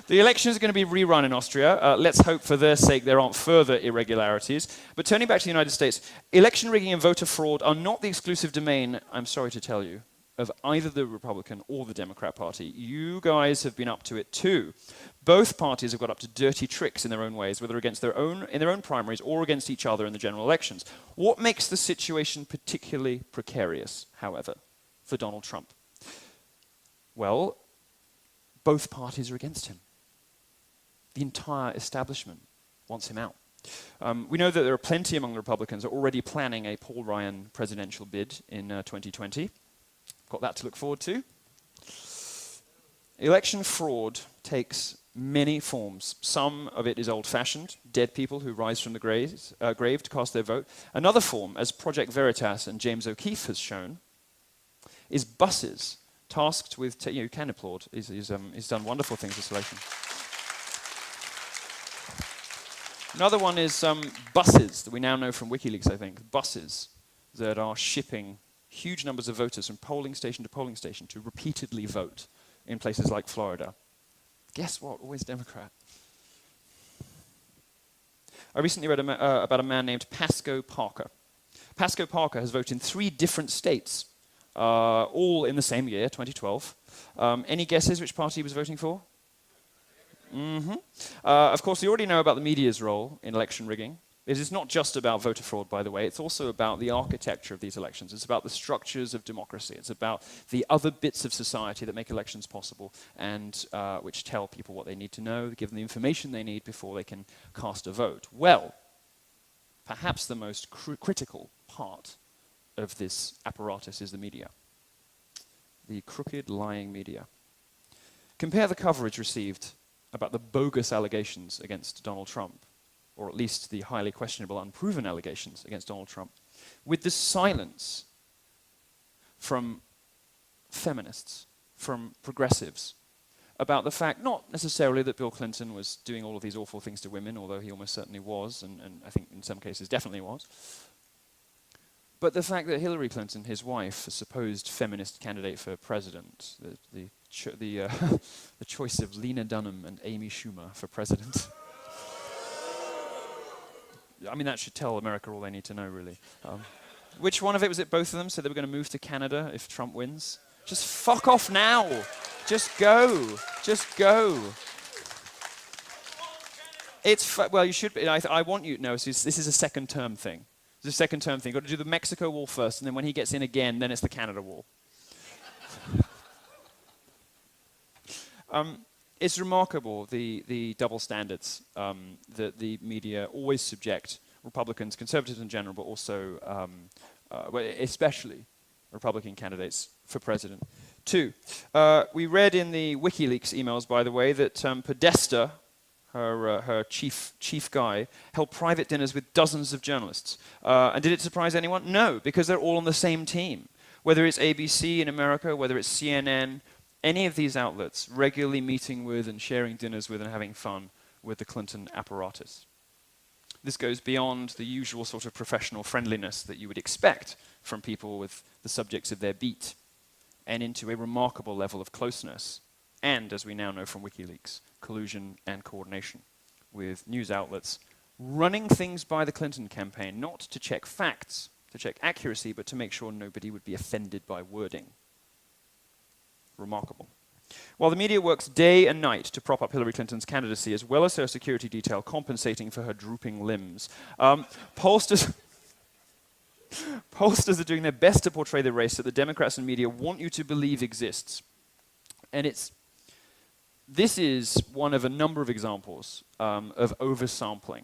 The elections are going to be rerun in Austria. Let's hope for their sake there aren't further irregularities. But turning back to the United States, election rigging and voter fraud are not the exclusive domain, I'm sorry to tell you, of either the Republican or the Democrat Party. You guys have been up to it too. Both parties have got up to dirty tricks in their own ways, whether against in their own primaries or against each other in the general elections. What makes the situation particularly precarious, however, for Donald Trump? Well, both parties are against him. The entire establishment wants him out. We know that there are plenty among the Republicans who are already planning a Paul Ryan presidential bid in 2020. Got that to look forward to. Election fraud takes many forms. Some of it is old-fashioned, dead people who rise from the grave to cast their vote. Another form, as Project Veritas and James O'Keefe has shown, is buses tasked with, you can applaud, he's done wonderful things this election. Another one is buses that we now know from WikiLeaks, I think, buses that are shipping huge numbers of voters from polling station to repeatedly vote in places like Florida. Guess what? Always Democrat. I recently read about a man named Pasco Parker. Pasco Parker has voted in 3 different states, all in the same year, 2012. Any guesses which party he was voting for? Of course, you already know about the media's role in election rigging. It is not just about voter fraud, by the way. It's also about the architecture of these elections. It's about the structures of democracy. It's about the other bits of society that make elections possible and which tell people what they need to know, give them the information they need before they can cast a vote. Well, perhaps the most critical part of this apparatus is the media. The crooked, lying media. Compare the coverage received about the bogus allegations against Donald Trump, or at least the highly questionable, unproven allegations against Donald Trump, with the silence from feminists, from progressives, about the fact, not necessarily that Bill Clinton was doing all of these awful things to women, although he almost certainly was, and I think in some cases definitely was, but the fact that Hillary Clinton, his wife, a supposed feminist candidate for president, the choice of Lena Dunham and Amy Schumer for president. I mean, that should tell America all they need to know, really. Which one of it was it? Both of them said they were going to move to Canada if Trump wins. Just fuck off now. Just go. Just go. Well, you should be. I want you to know, this is a second-term thing. It's a second-term thing. You've got to do the Mexico wall first, and then when he gets in again, then it's the Canada wall. It's remarkable, the double standards that the media always subject Republicans, conservatives in general, but also, especially Republican candidates for president to. We read in the WikiLeaks emails, by the way, that Podesta, her chief guy, held private dinners with dozens of journalists. And did it surprise anyone? No, because they're all on the same team. Whether it's ABC in America, whether it's CNN, any of these outlets regularly meeting with and sharing dinners with and having fun with the Clinton apparatus. This goes beyond the usual sort of professional friendliness that you would expect from people with the subjects of their beat, and into a remarkable level of closeness, and, as we now know from WikiLeaks, collusion and coordination with news outlets running things by the Clinton campaign, not to check facts, to check accuracy, but to make sure nobody would be offended by wording. Remarkable. While the media works day and night to prop up Hillary Clinton's candidacy, as well as her security detail compensating for her drooping limbs, pollsters are doing their best to portray the race that the Democrats and media want you to believe exists. And this is one of a number of examples of oversampling.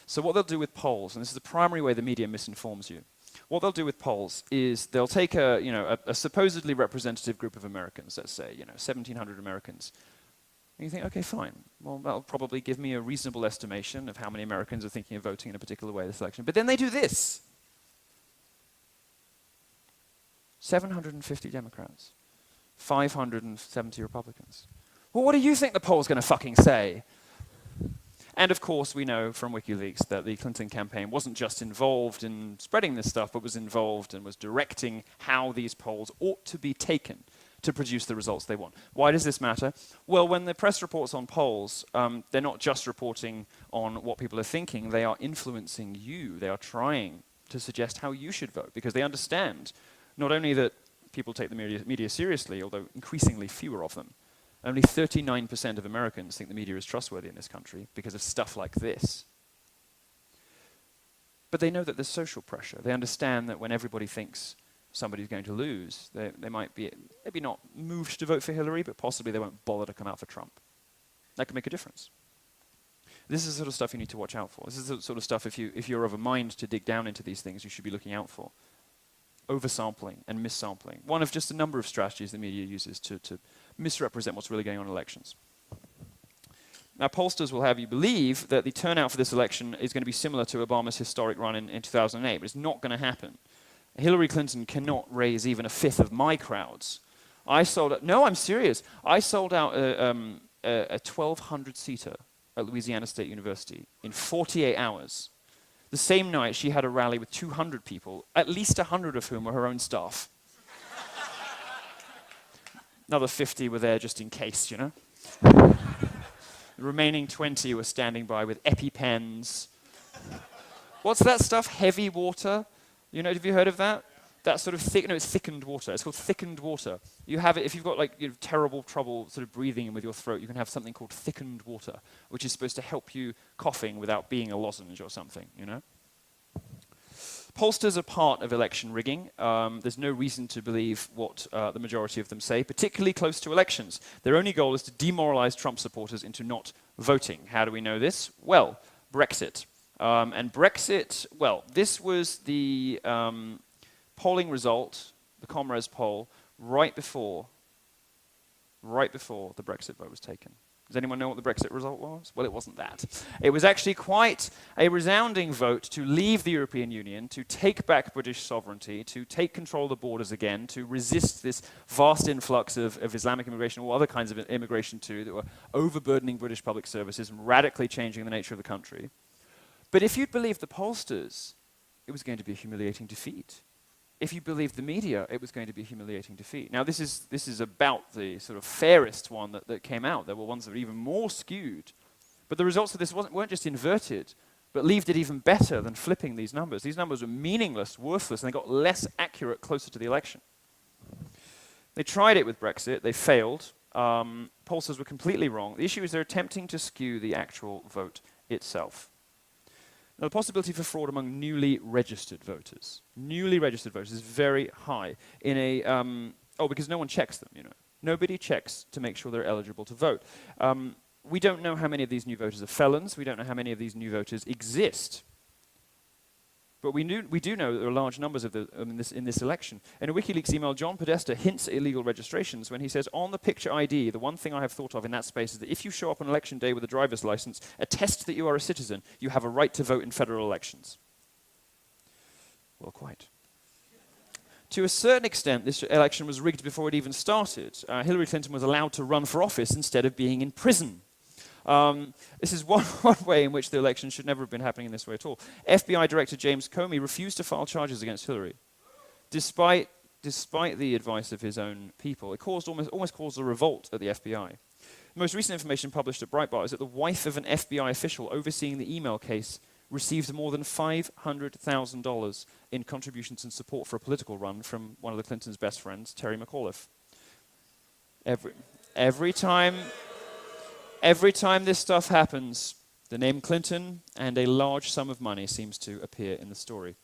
So what they'll do with polls, and this is the primary way the media misinforms you, what they'll do with polls is they'll take a supposedly representative group of Americans, let's say, 1,700 Americans. And you think, okay, fine. Well, that'll probably give me a reasonable estimation of how many Americans are thinking of voting in a particular way this election. But then they do this. 750 Democrats, 570 Republicans. Well, what do you think the poll's going to fucking say? And of course, we know from WikiLeaks that the Clinton campaign wasn't just involved in spreading this stuff, but was involved and was directing how these polls ought to be taken to produce the results they want. Why does this matter? Well, when the press reports on polls, they're not just reporting on what people are thinking, they are influencing you. They are trying to suggest how you should vote, because they understand not only that people take the media seriously, although increasingly fewer of them. Only 39% of Americans think the media is trustworthy in this country because of stuff like this. But they know that there's social pressure. They understand that when everybody thinks somebody's going to lose, they might be maybe not moved to vote for Hillary, but possibly they won't bother to come out for Trump. That can make a difference. This is the sort of stuff you need to watch out for. This is the sort of stuff, if you're of a mind to dig down into these things, you should be looking out for. Oversampling and missampling. One of just a number of strategies the media uses to misrepresent what's really going on in elections. Now, pollsters will have you believe that the turnout for this election is going to be similar to Obama's historic run in 2008, but it's not going to happen. Hillary Clinton cannot raise even a fifth of my crowds. No, I'm serious. I sold out a 1,200-seater at Louisiana State University in 48 hours. The same night, she had a rally with 200 people, at least 100 of whom were her own staff. Another 50 were there just in case, you know. The remaining 20 were standing by with EpiPens. What's that stuff? Heavy water? You know, have you heard of that? That sort of it's thickened water. It's called thickened water. You have it, if you've got like terrible trouble sort of breathing in with your throat, you can have something called thickened water, which is supposed to help you coughing without being a lozenge or something, you know? Pollsters are part of election rigging. There's no reason to believe what the majority of them say, particularly close to elections. Their only goal is to demoralize Trump supporters into not voting. How do we know this? Well, Brexit. And Brexit, well, this was the polling result, the Comres poll, right before the Brexit vote was taken. Does anyone know what the Brexit result was? Well, it wasn't that. It was actually quite a resounding vote to leave the European Union, to take back British sovereignty, to take control of the borders again, to resist this vast influx of Islamic immigration or other kinds of immigration too that were overburdening British public services and radically changing the nature of the country. But if you'd believed the pollsters, it was going to be a humiliating defeat. If you believed the media, it was going to be a humiliating defeat. Now, this is about the sort of fairest one that came out. There were ones that were even more skewed. But the results of this weren't just inverted, but leaved it even better than flipping these numbers. These numbers were meaningless, worthless, and they got less accurate closer to the election. They tried it with Brexit. They failed. Pollsters were completely wrong. The issue is they're attempting to skew the actual vote itself. Now, the possibility for fraud among newly registered voters is very high. Because no one checks them, you know. Nobody checks to make sure they're eligible to vote. We don't know how many of these new voters are felons. We don't know how many of these new voters exist. But we do know that there are large numbers of in this election. In a WikiLeaks email, John Podesta hints at illegal registrations when he says, on the picture ID, the one thing I have thought of in that space is that if you show up on election day with a driver's license, attest that you are a citizen, you have a right to vote in federal elections. Well, quite. To a certain extent, this election was rigged before it even started. Hillary Clinton was allowed to run for office instead of being in prison. This is one way in which the election should never have been happening in this way at all. FBI Director James Comey refused to file charges against Hillary, despite the advice of his own people. It almost caused a revolt at the FBI. The most recent information published at Breitbart is that the wife of an FBI official overseeing the email case received more than $500,000 in contributions and support for a political run from one of the Clintons' best friends, Terry McAuliffe. Every time this stuff happens, the name Clinton and a large sum of money seems to appear in the story.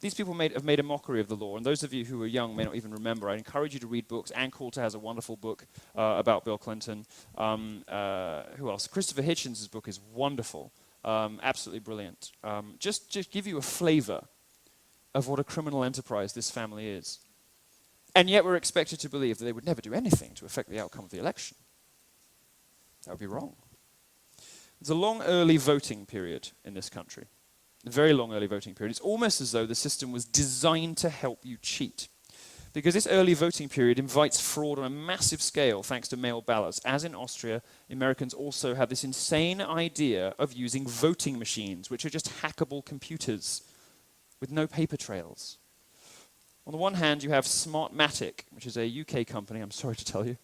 These people have made a mockery of the law, and those of you who are young may not even remember. I encourage you to read books. Ann Coulter has a wonderful book about Bill Clinton. Who else? Christopher Hitchens' book is wonderful, absolutely brilliant. Just give you a flavor of what a criminal enterprise this family is. And yet we're expected to believe that they would never do anything to affect the outcome of the election. That would be wrong. There's a long early voting period in this country. A very long early voting period. It's almost as though the system was designed to help you cheat. Because this early voting period invites fraud on a massive scale thanks to mail ballots. As in Austria, Americans also have this insane idea of using voting machines, which are just hackable computers with no paper trails. On the one hand, you have Smartmatic, which is a UK company, I'm sorry to tell you,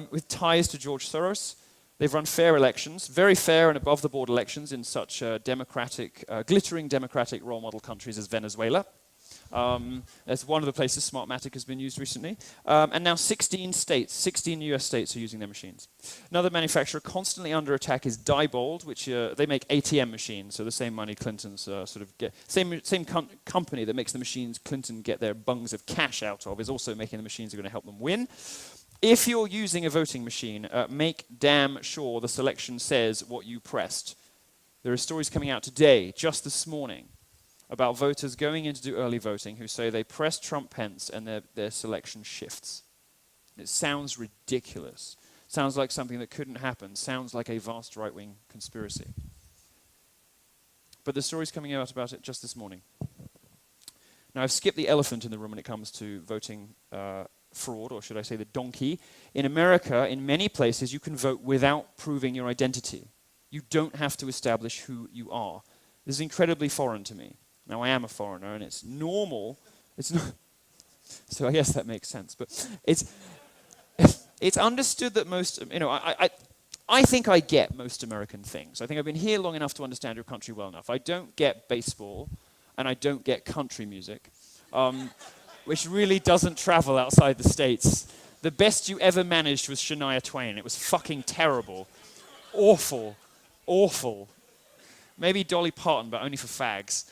with ties to George Soros. They've run fair elections, very fair and above-the-board elections in such glittering democratic role model countries as Venezuela. That's one of the places Smartmatic has been used recently. And now 16 US states are using their machines. Another manufacturer constantly under attack is Diebold, which they make ATM machines, so the same money Clinton's sort of get. Same company that makes the machines Clinton get their bungs of cash out of is also making the machines that are going to help them win. If you're using a voting machine, make damn sure the selection says what you pressed. There are stories coming out today, just this morning, about voters going in to do early voting who say they press Trump-Pence and their selection shifts. It sounds ridiculous. Sounds like something that couldn't happen. Sounds like a vast right-wing conspiracy. But the story's coming out about it just this morning. Now, I've skipped the elephant in the room when it comes to voting fraud, or should I say the donkey. In America, in many places, you can vote without proving your identity. You don't have to establish who you are. This is incredibly foreign to me. Now, I am a foreigner, and it's normal. It's not. So I guess that makes sense. But it's understood that most, I think I get most American things. I think I've been here long enough to understand your country well enough. I don't get baseball, and I don't get country music, which really doesn't travel outside the States. The best you ever managed was Shania Twain. It was fucking terrible. Awful. Awful. Maybe Dolly Parton, but only for fags.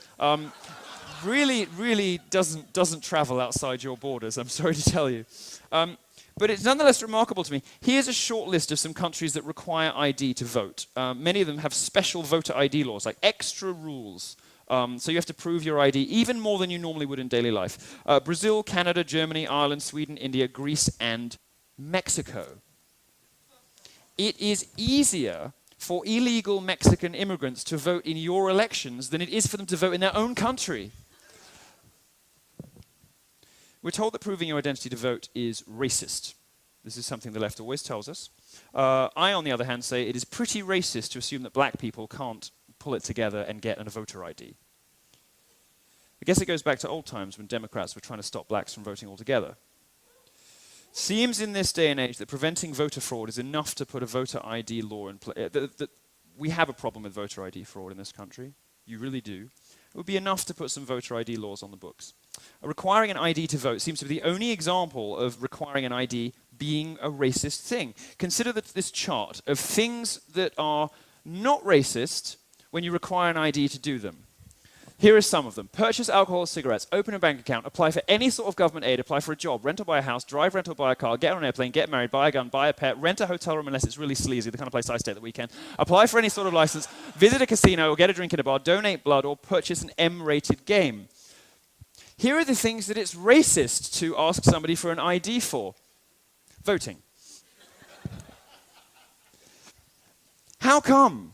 Really doesn't travel outside your borders, I'm sorry to tell you. But it's nonetheless remarkable to me. Here's a short list of some countries that require ID to vote. Many of them have special voter ID laws, like extra rules. So you have to prove your ID even more than you normally would in daily life. Brazil, Canada, Germany, Ireland, Sweden, India, Greece, and Mexico. It is easier for illegal Mexican immigrants to vote in your elections than it is for them to vote in their own country. We're told that proving your identity to vote is racist. This is something the left always tells us. I, on the other hand, say it is pretty racist to assume that black people can't pull it together and get a voter ID. I guess it goes back to old times when Democrats were trying to stop blacks from voting altogether. Seems in this day and age that preventing voter fraud is enough to put a voter ID law in place. We have a problem with voter ID fraud in this country. You really do. It would be enough to put some voter ID laws on the books. Requiring an ID to vote seems to be the only example of requiring an ID being a racist thing. Consider this chart of things that are not racist when you require an ID to do them. Here are some of them. Purchase alcohol or cigarettes, open a bank account, apply for any sort of government aid, apply for a job, rent or buy a house, drive, rent or buy a car, get on an airplane, get married, buy a gun, buy a pet, rent a hotel room unless it's really sleazy, the kind of place I stay at the weekend, apply for any sort of license, visit a casino or get a drink in a bar, donate blood or purchase an M-rated game. Here are the things that it's racist to ask somebody for an ID for. Voting. How come?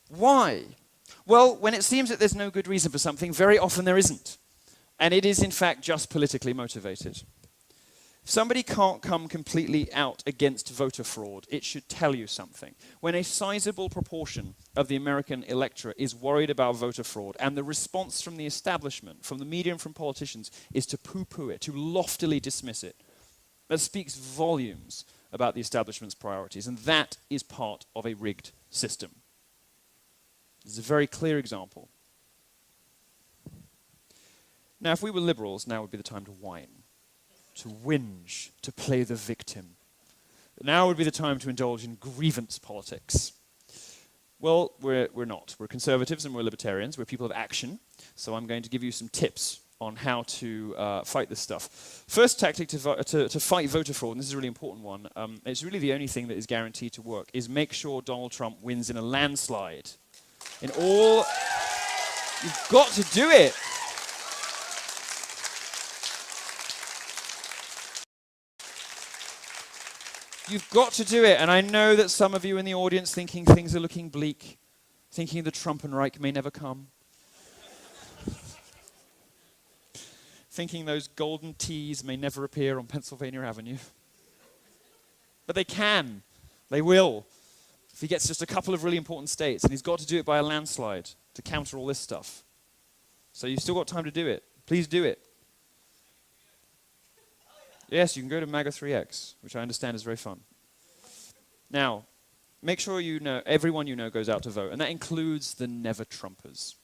Why? Well, when it seems that there's no good reason for something, very often there isn't. And it is, in fact, just politically motivated. If somebody can't come completely out against voter fraud, it should tell you something. When a sizable proportion of the American electorate is worried about voter fraud, and the response from the establishment, from the media and from politicians, is to poo-poo it, to loftily dismiss it, that speaks volumes about the establishment's priorities, and that is part of a rigged system. This is a very clear example. Now, if we were liberals, now would be the time to whine, to whinge, to play the victim. Now would be the time to indulge in grievance politics. Well, we're not. We're conservatives and we're libertarians. We're people of action. So I'm going to give you some tips on how to fight this stuff. First tactic to fight voter fraud, and this is a really important one, it's really the only thing that is guaranteed to work, is make sure Donald Trump wins in a landslide. You've got to do it. You've got to do it. And I know that some of you in the audience thinking things are looking bleak, thinking the Trumpenreich may never come, thinking those golden teas may never appear on Pennsylvania Avenue. But they can. They will. If he gets just a couple of really important states, and he's got to do it by a landslide to counter all this stuff. So you've still got time to do it. Please do it. Yes, you can go to MAGA3X, which I understand is very fun. Now, make sure you know, everyone you know goes out to vote, and that includes the never-Trumpers.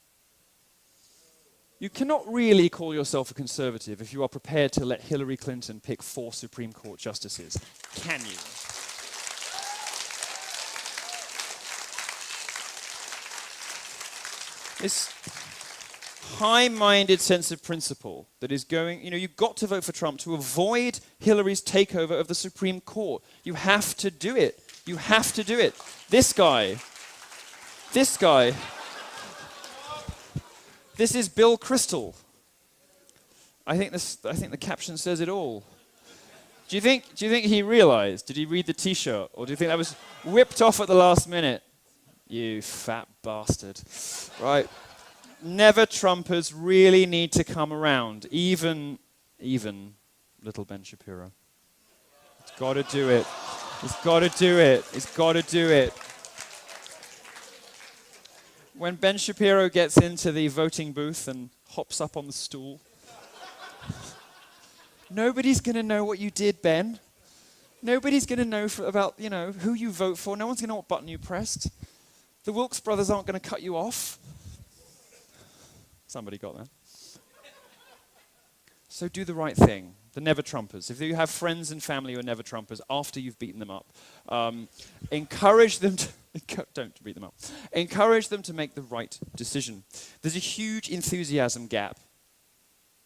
You cannot really call yourself a conservative if you are prepared to let Hillary Clinton pick 4 Supreme Court justices. Can you? This high-minded sense of principle that is going, you've got to vote for Trump to avoid Hillary's takeover of the Supreme Court. You have to do it. You have to do it. This guy, this is Bill Kristol. I think the caption says it all. Do you think he realized? Did he read the T-shirt, or do you think that was whipped off at the last minute? You fat bastard. Right. Never-Trumpers really need to come around, even little Ben Shapiro. He's got to do it. He's got to do it. He's got to do it. When Ben Shapiro gets into the voting booth and hops up on the stool, nobody's going to know what you did, Ben. Nobody's going to know about who you vote for. No one's going to know what button you pressed. The Wilkes brothers aren't going to cut you off. Somebody got that. So do the right thing. The never-Trumpers. If you have friends and family who are never-Trumpers, after you've beaten them up, encourage them to... don't beat them up. Encourage them to make the right decision. There's a huge enthusiasm gap.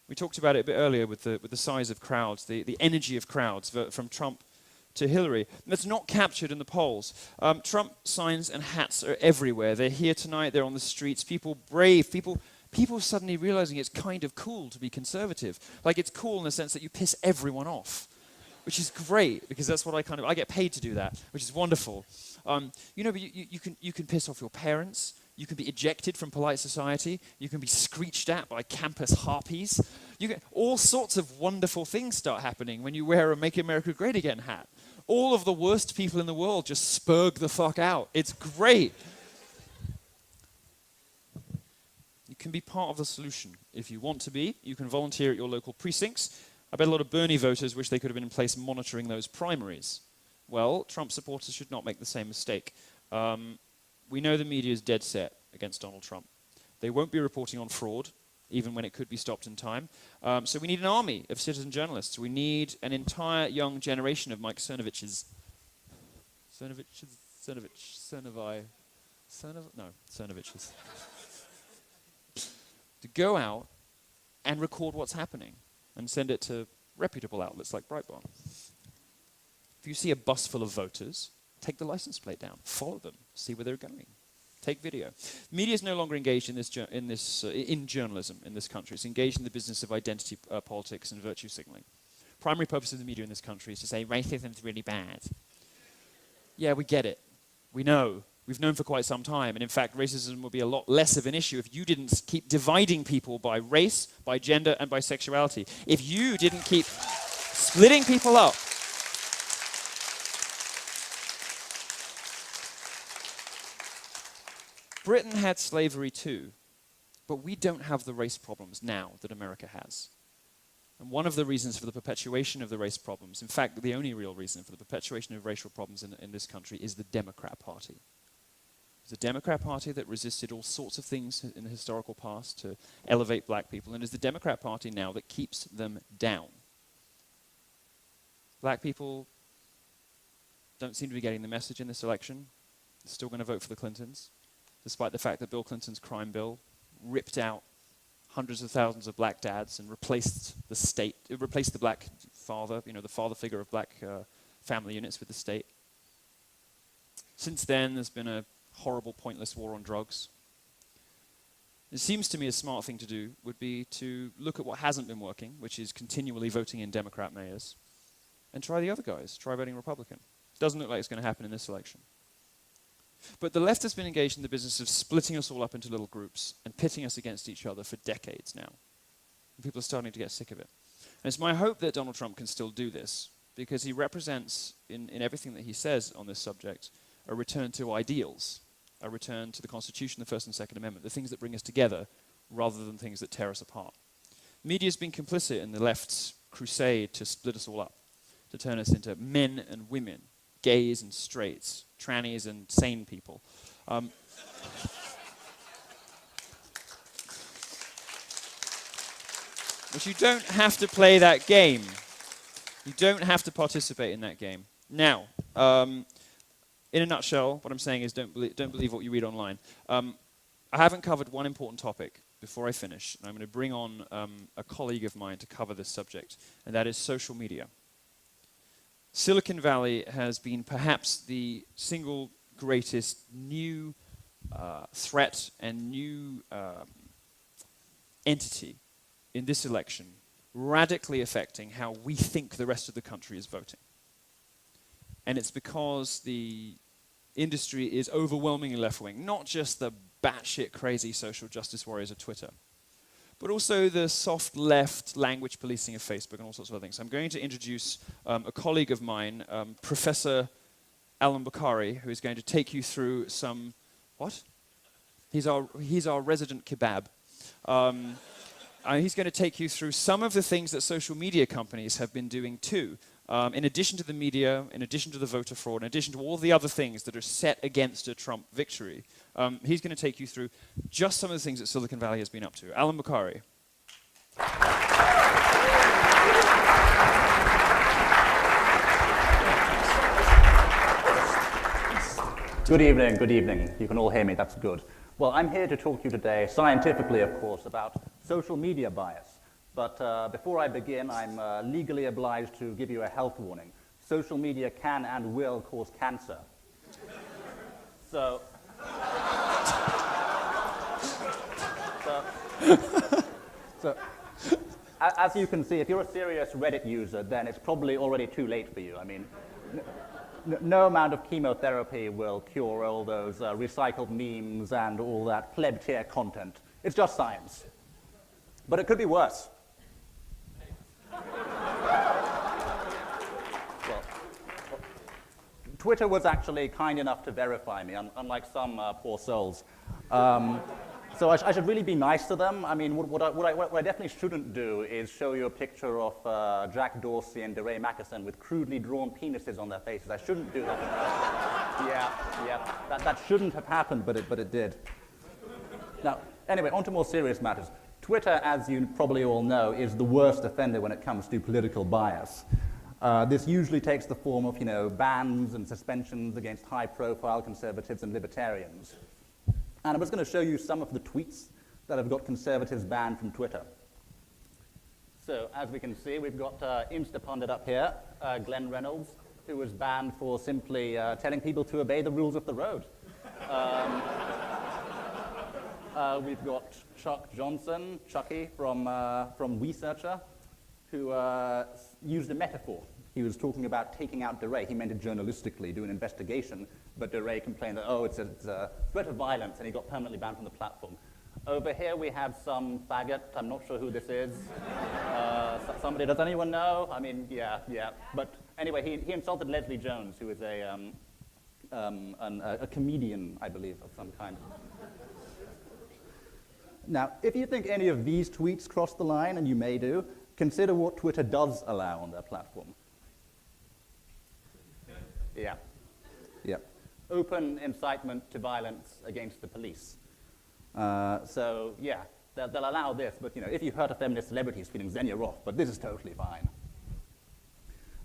We talked about it a bit earlier with the size of crowds, the energy of crowds from Trump to Hillary. That's not captured in the polls. Trump signs and hats are everywhere. They're here tonight. They're on the streets. People brave. People suddenly realizing it's kind of cool to be conservative. Like, it's cool in the sense that you piss everyone off, which is great, because that's what I get paid to do that, which is wonderful. But you can piss off your parents. You can be ejected from polite society. You can be screeched at by campus harpies. All sorts of wonderful things start happening when you wear a Make America Great Again hat. All of the worst people in the world just spurg the fuck out. It's great. You can be part of the solution. If you want to be, you can volunteer at your local precincts. I bet a lot of Bernie voters wish they could have been in place monitoring those primaries. Well, Trump supporters should not make the same mistake. We know the media is dead set against Donald Trump. They won't be reporting on fraud, even when it could be stopped in time. So we need an army of citizen journalists. We need an entire young generation of Mike Cernoviches. Cernoviches. To go out and record what's happening and send it to reputable outlets like Breitbart. If you see a bus full of voters, take the license plate down, follow them, see where they're going, take video. Media is no longer engaged in journalism in this country. It's engaged in the business of identity politics and virtue signaling. Primary purpose of the media in this country is to say racism's really bad. Yeah, we get it. We know. We've known for quite some time, and in fact, racism would be a lot less of an issue if you didn't keep dividing people by race, by gender, and by sexuality. If you didn't keep splitting people up. Britain had slavery too, but we don't have the race problems now that America has. And one of the reasons for the perpetuation of the race problems, in fact, the only real reason for the perpetuation of racial problems in this country is the Democrat Party. It's a Democrat Party that resisted all sorts of things in the historical past to elevate black people, and it's the Democrat Party now that keeps them down. Black people don't seem to be getting the message in this election. They're still going to vote for the Clintons, despite the fact that Bill Clinton's crime bill ripped out hundreds of thousands of black dads and replaced the state, it replaced the black father, the father figure of black family units with the state. Since then, there's been a horrible, pointless war on drugs. It seems to me a smart thing to do would be to look at what hasn't been working, which is continually voting in Democrat mayors, and try the other guys. Try voting Republican. Doesn't look like it's going to happen in this election. But the left has been engaged in the business of splitting us all up into little groups and pitting us against each other for decades now. And people are starting to get sick of it. And it's my hope that Donald Trump can still do this, because he represents, in everything that he says on this subject, a return to ideals, a return to the Constitution, the First and Second Amendment, the things that bring us together rather than things that tear us apart. Media's been complicit in the left's crusade to split us all up, to turn us into men and women, gays and straights, trannies and sane people. But you don't have to play that game. You don't have to participate in that game. Now, in a nutshell, what I'm saying is don't believe what you read online. I haven't covered one important topic before I finish, and I'm going to bring on a colleague of mine to cover this subject, and that is social media. Silicon Valley has been perhaps the single greatest new threat and new entity in this election, radically affecting how we think the rest of the country is voting. And it's because the industry is overwhelmingly left-wing, not just the batshit crazy social justice warriors of Twitter, but also the soft left language policing of Facebook and all sorts of other things. I'm going to introduce a colleague of mine, Professor Alan Bukhari, who is going to take you through some, what? He's our resident kebab. He's going to take you through some of the things that social media companies have been doing too. In addition to the media, in addition to the voter fraud, in addition to all the other things that are set against a Trump victory, he's going to take you through just some of the things that Silicon Valley has been up to. Alan Bukhari. Good evening, good evening. You can all hear me, that's good. Well, I'm here to talk to you today, scientifically of course, about social media bias. But before I begin, I'm legally obliged to give you a health warning. Social media can and will cause cancer. So as you can see, if you're a serious Reddit user, then it's probably already too late for you. I mean, no amount of chemotherapy will cure all those recycled memes and all that pleb tier content. It's just science. But it could be worse. Well, Twitter was actually kind enough to verify me, unlike some poor souls. So I should really be nice to them. I mean, what I definitely shouldn't do is show you a picture of Jack Dorsey and DeRay Mackison with crudely drawn penises on their faces. I shouldn't do that. Yeah, that shouldn't have happened, but it did. Now, anyway, on to more serious matters. Twitter, as you probably all know, is the worst offender when it comes to political bias. This usually takes the form of, bans and suspensions against high-profile conservatives and libertarians. And I'm just going to show you some of the tweets that have got conservatives banned from Twitter. So, as we can see, we've got Instapundit up here, Glenn Reynolds, who was banned for simply telling people to obey the rules of the road. We've got Chuck Johnson, Chucky, from Researcher, who used a metaphor. He was talking about taking out DeRay. He meant it journalistically, do an investigation, but DeRay complained that, it's a threat of violence, and he got permanently banned from the platform. Over here we have some faggot. I'm not sure who this is. Somebody, does anyone know? I mean, yeah. But anyway, he insulted Leslie Jones, who is a comedian, I believe, of some kind. Now, if you think any of these tweets cross the line, and you may do, consider what Twitter does allow on their platform. Yeah. Open incitement to violence against the police. So, yeah, they'll allow this, but, if you hurt a feminist celebrity's feelings, then you're off, but this is totally fine.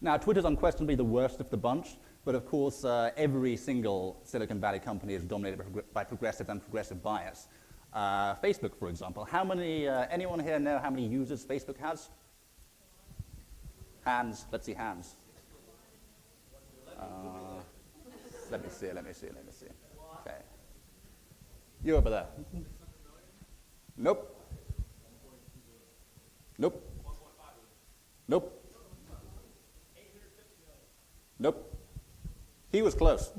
Now, Twitter's unquestionably the worst of the bunch, but of course, every single Silicon Valley company is dominated by progressive and progressive bias. Facebook, for example. How many, anyone here know how many users Facebook has? Hands, let's see hands. Let me see. Okay. You over there. Nope. He was close.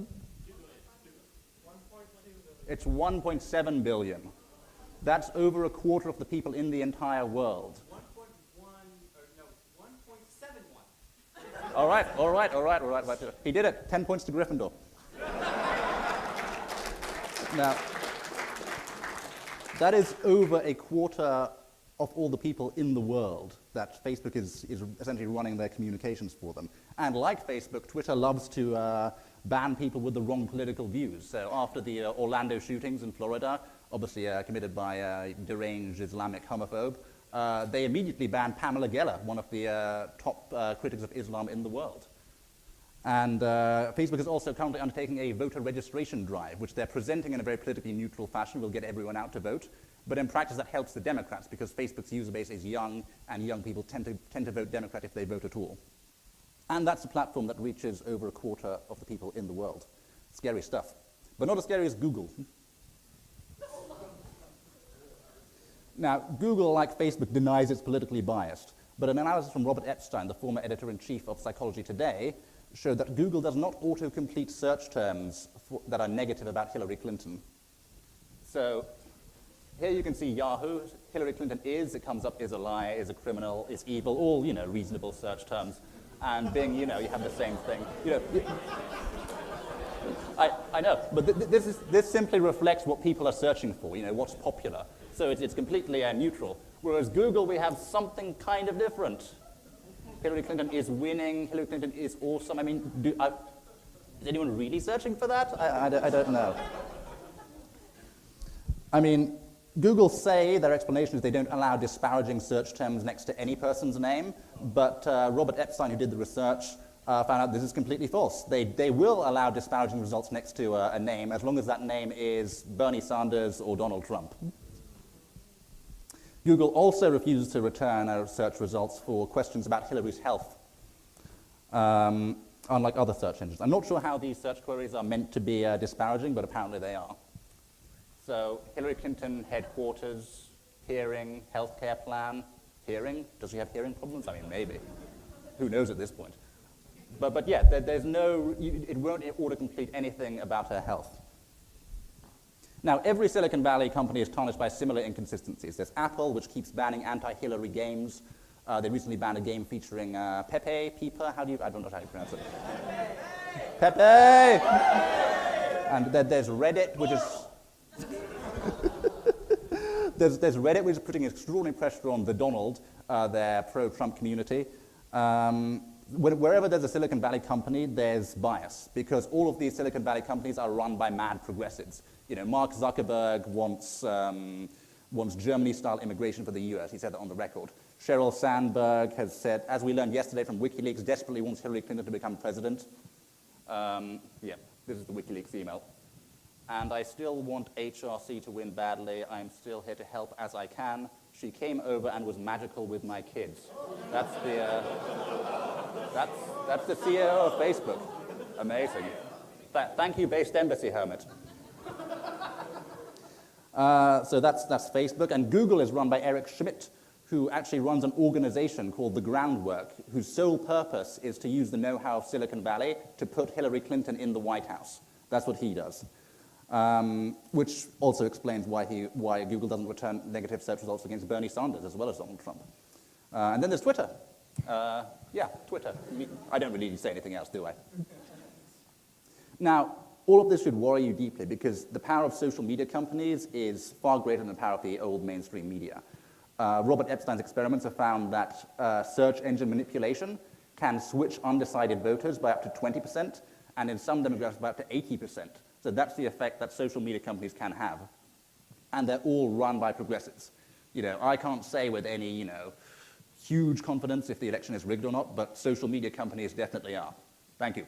It's 1.7 billion. That's over a quarter of the people in the entire world. 1.71. All right. He did it. 10 points to Gryffindor. Now, that is over a quarter of all the people in the world that Facebook is essentially running their communications for them. And like Facebook, Twitter loves to ban people with the wrong political views. So after the Orlando shootings in Florida, obviously committed by a deranged Islamic homophobe, they immediately banned Pamela Geller, one of the top critics of Islam in the world. And Facebook is also currently undertaking a voter registration drive, which they're presenting in a very politically neutral fashion, will get everyone out to vote. But in practice, that helps the Democrats because Facebook's user base is young, and young people tend to vote Democrat if they vote at all. And that's a platform that reaches over a quarter of the people in the world. Scary stuff. But not as scary as Google. Now, Google, like Facebook, denies it's politically biased. But an analysis from Robert Epstein, the former editor-in-chief of Psychology Today, showed that Google does not autocomplete search terms that are negative about Hillary Clinton. So here you can see Yahoo. Hillary Clinton it comes up, is a liar, is a criminal, is evil, all, reasonable search terms. And Bing, you have the same thing. I know, but this simply reflects what people are searching for, what's popular. So it's completely neutral. Whereas Google, we have something kind of different. Hillary Clinton is winning, Hillary Clinton is awesome. I mean, is anyone really searching for that? I don't know. I mean, Google say their explanation is they don't allow disparaging search terms next to any person's name, but Robert Epstein, who did the research, found out this is completely false. They will allow disparaging results next to a name as long as that name is Bernie Sanders or Donald Trump. Google also refuses to return search results for questions about Hillary's health, unlike other search engines. I'm not sure how these search queries are meant to be disparaging, but apparently they are. So Hillary Clinton headquarters, hearing, healthcare plan, hearing. Does she have hearing problems? I mean, maybe. Who knows at this point? But yeah, there's no, it won't autocomplete anything about her health. Now, every Silicon Valley company is tarnished by similar inconsistencies. There's Apple, which keeps banning anti-Hillary games. They recently banned a game featuring Pepe, I don't know how you pronounce it. Pepe! And there's Reddit, which is... there's Reddit, which is putting extraordinary pressure on the Donald, their pro-Trump community. Wherever there's a Silicon Valley company, there's bias, because all of these Silicon Valley companies are run by mad progressives. Mark Zuckerberg wants Germany-style immigration for the US. He said that on the record. Sheryl Sandberg has said, as we learned yesterday from WikiLeaks, desperately wants Hillary Clinton to become president. Yeah, this is the WikiLeaks email. And I still want HRC to win badly. I'm still here to help as I can. She came over and was magical with my kids. That's the CEO of Facebook. Amazing. Thank you, based embassy hermit. So that's Facebook. And Google is run by Eric Schmidt, who actually runs an organization called The Groundwork, whose sole purpose is to use the know-how of Silicon Valley to put Hillary Clinton in the White House. That's what he does. Which also explains why Google doesn't return negative search results against Bernie Sanders as well as Donald Trump. And then there's Twitter. Yeah, Twitter. I don't really need to say anything else, do I? Now, all of this should worry you deeply because the power of social media companies is far greater than the power of the old mainstream media. Robert Epstein's experiments have found that search engine manipulation can switch undecided voters by up to 20%, and in some demographics by up to 80%. So that's the effect that social media companies can have. And they're all run by progressives. I can't say with any, huge confidence if the election is rigged or not, but social media companies definitely are. Thank you.